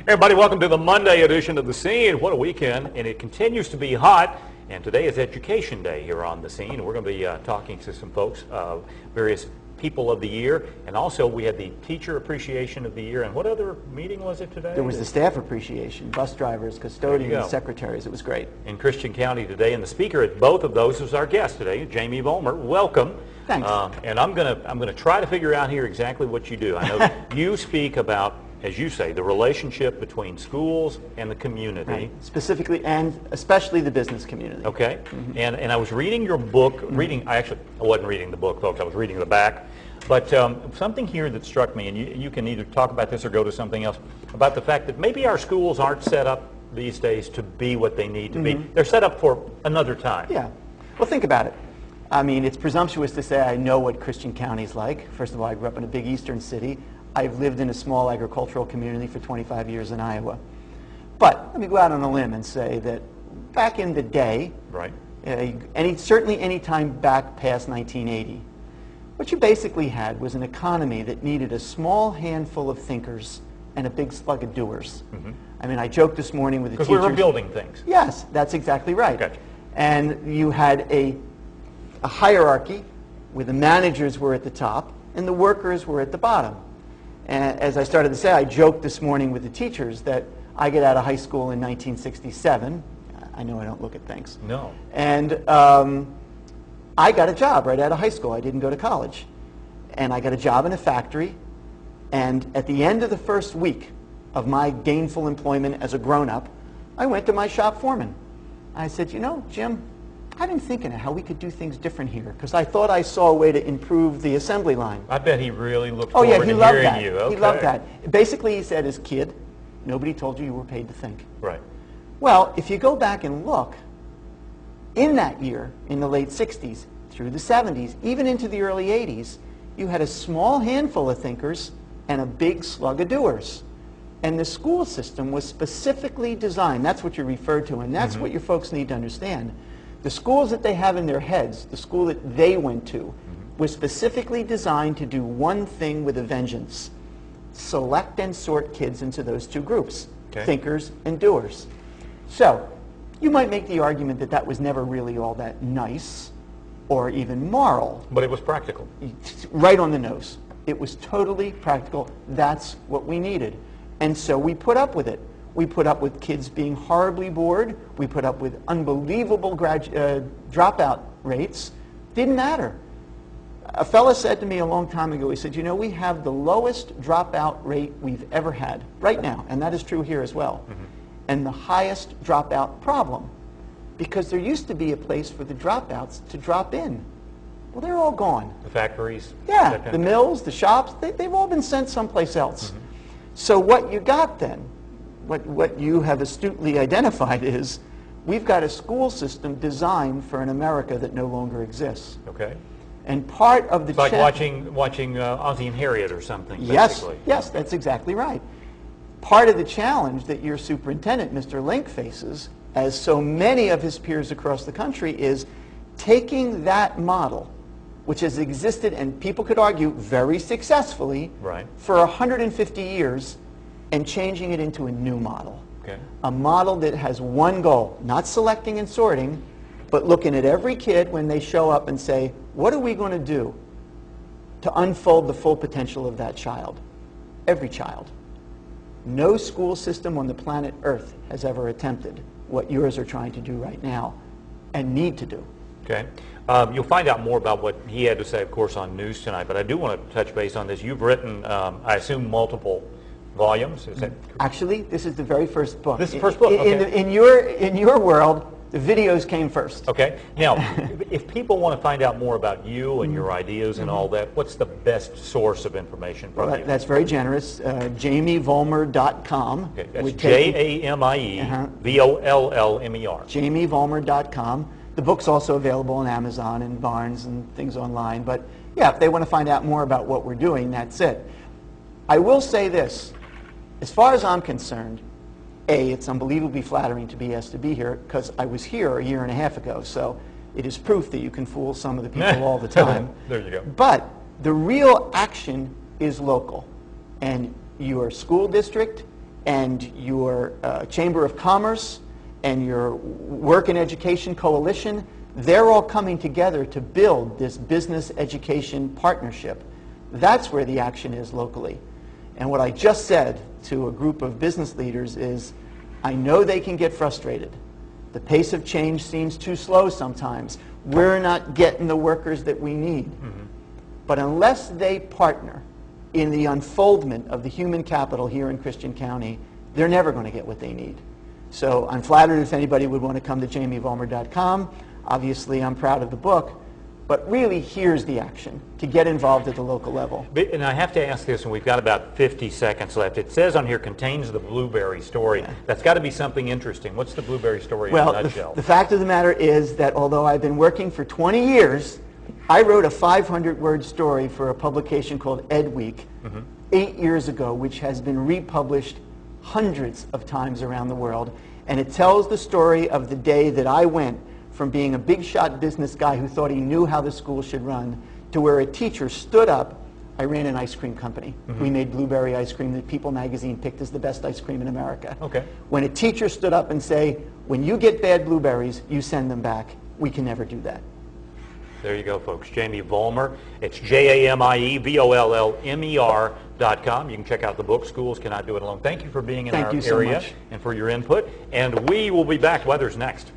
Everybody, welcome to the Monday edition of The Scene. What a weekend, and it continues to be hot. And today is Education Day here on The Scene. We're going to be talking to some folks, various people of the year, and also we had the Teacher Appreciation of the Year. And what other meeting was it today? There was the Staff Appreciation, bus drivers, custodians, secretaries. It was great. In Christian County today, and the speaker at both of those was our guest today, Jamie Vollmer. Welcome. Thanks. And I'm gonna try to figure out here exactly what you do. I know you speak about, as you say, the relationship between schools and the community. Right. Specifically and especially the business community. Okay. And I was reading your book, I wasn't reading the book, folks, I was reading the back. But something here that struck me, and you can either talk about this or go to something else, about the fact that maybe our schools aren't set up these days to be what they need to be. They're set up for another time. Yeah. Well, think about it. I mean, it's presumptuous to say I know what Christian County's like. First of all, I grew up in a big eastern city. I've lived in a small agricultural community for 25 years in Iowa. But let me go out on a limb and say that back in the day, right, certainly any time back past 1980, what you basically had was an economy that needed a small handful of thinkers and a big slug of doers. I mean, I joked this morning with the teachers. Because we were building things. Yes, that's exactly right. Gotcha. And you had a hierarchy where the managers were at the top and the workers were at the bottom. And as I started to say, I joked this morning with the teachers that I get out of high school in 1967. I know I don't look at things. No. And I got a job right out of high school. I didn't go to college. And I got a job in a factory. And at the end of the first week of my gainful employment as a grown-up, I went to my shop foreman. I said, you know, Jim, I've been thinking of how we could do things different here because I thought I saw a way to improve the assembly line. I bet he really looked forward to hearing you. He loved that. Basically, he said, as a kid, nobody told you were paid to think. Right. Well, if you go back and look, in that year, in the late 60s, through the 70s, even into the early 80s, you had a small handful of thinkers and a big slug of doers. And the school system was specifically designed, that's what you referred to, and that's what your folks need to understand. The schools that they have in their heads, the school that they went to, was specifically designed to do one thing with a vengeance: select and sort kids into those two groups, thinkers and doers. So, you might make the argument that that was never really all that nice or even moral. But it was practical. Right on the nose. It was totally practical. That's what we needed. And so we put up with it. We put up with kids being horribly bored. We put up with unbelievable dropout rates. Didn't matter. A fellow said to me a long time ago, he said, you know, we have the lowest dropout rate we've ever had right now, and that is true here as well, and the highest dropout problem, because there used to be a place for the dropouts to drop in. Well, they're all gone. The factories? Yeah, the mills, the shops, they've all been sent someplace else. So what you got then, what you have astutely identified is, we've got a school system designed for an America that no longer exists. Okay. And part of the it's like watching Ozzie and Harriet or something, basically. Yes, that's exactly right. Part of the challenge that your superintendent, Mr. Link, faces, as so many of his peers across the country, is taking that model, which has existed, and people could argue very successfully, for 150 years, and changing it into a new model. A model that has one goal, not selecting and sorting, but looking at every kid when they show up and say, what are we going to do to unfold the full potential of that child? Every child. No school system on the planet Earth has ever attempted what yours are trying to do right now and need to do. Okay. You'll find out more about what he had to say, of course, on News Tonight, but I do want to touch base on this. You've written, I assume, multiple volumes. Is that Actually, this is the very first book. This is the first book. Okay. In your world, the videos came first. Okay. Now, if people want to find out more about you and your ideas and all that, what's the best source of information from you? That's very generous. JamieVollmer.com. Okay. That's JamieVollmer. JamieVollmer.com. The book's also available on Amazon and Barnes and things online. But yeah, if they want to find out more about what we're doing, that's it. I will say this. As far as I'm concerned, it's unbelievably flattering to be asked to be here because I was here a year and a half ago. So it is proof that you can fool some of the people all the time. There you go. But the real action is local. And your school district and your Chamber of Commerce and your Work and Education Coalition, they're all coming together to build this business education partnership. That's where the action is locally. And what I just said to a group of business leaders is, I know they can get frustrated. The pace of change seems too slow sometimes. We're not getting the workers that we need. But unless they partner in the unfoldment of the human capital here in Christian County, they're never going to get what they need. So I'm flattered if anybody would want to come to jamievollmer.com. Obviously, I'm proud of the book. But really, here's the action, to get involved at the local level. And I have to ask this, and we've got about 50 seconds left. It says on here, contains the blueberry story. Yeah. That's got to be something interesting. What's the blueberry story in a nutshell? The fact of the matter is that although I've been working for 20 years, I wrote a 500-word story for a publication called Ed Week 8 years ago, which has been republished hundreds of times around the world. And it tells the story of the day that I went from being a big shot business guy who thought he knew how the school should run to where a teacher stood up. I ran an ice cream company. We made blueberry ice cream that People magazine picked as the best ice cream in America. Okay. When a teacher stood up and say, when you get bad blueberries, you send them back. We can never do that. There you go, folks. Jamie Vollmer. It's JamieVollmer.com. You can check out the book, Schools Cannot Do It Alone. Thank you for being in our area and for your input. And we will be back. Weather's next.